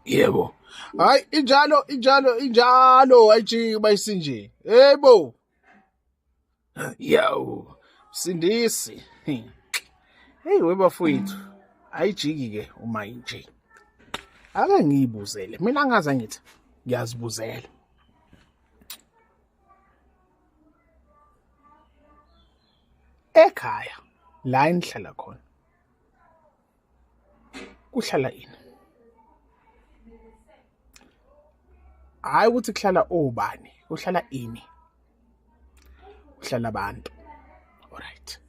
Yebo. Hayi injalo ayijiki bayisinje. Yebo. Yawu. Sindisi. Hey webafowethu. Ayijiki ke uma inje. Ake ngiyibuzele. Mina ngaza ngithi ngiyazibuzela. Ekhaya la enihlala khona. Kuhlala ini? Hayi ukuthi kuhlala obani, kuhlala ini? Kuhlala abantu. Alright.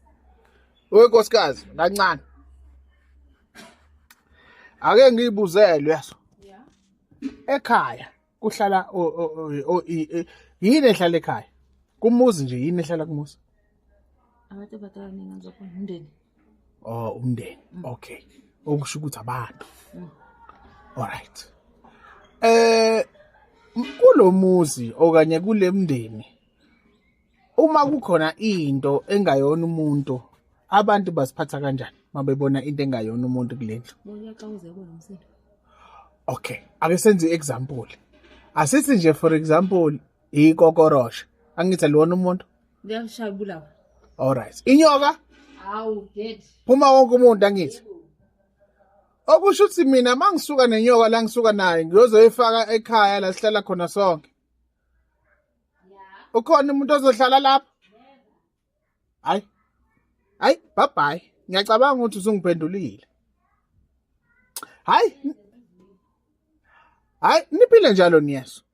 Nkosikazi, kancane. Ake ngiyibuzele yaso. Yeah. Ekhaya kuhlala yini ehlala ekhaya? Kumuzi nje yini ehlala kumuzi? Abantu abadala ningazokhona umndeni. Oh, umndeni. Okay. Okusho ukuthi abantu. Alright. Kulomuzi okanye kule mndeni uma kukhona into engayona umuntu abantu basiphatha kanjani mabebona into engayona umuntu kulendlu? Boyaxawuze kolomsindo. Okay, ake senze example. Asithi nje for example ikokorosha. Angithi lona umuntu? Ngiyashabula. Alright. Inyoka? Awu, dead. Phuma wonke umuntu angithi. Okusho ukuthi mina mangisuka nenyoka la ngisuka naye ngiyozoyifaka ekhaya la sihlala khona sonke. Yeah. Ukhona umuntu ozohlala lapha? Hayi. Hayi, bye bye. Ngiyacabanga ukuthi usungiphendulile. Hayi. Hayi, niphile njalo niyezwa.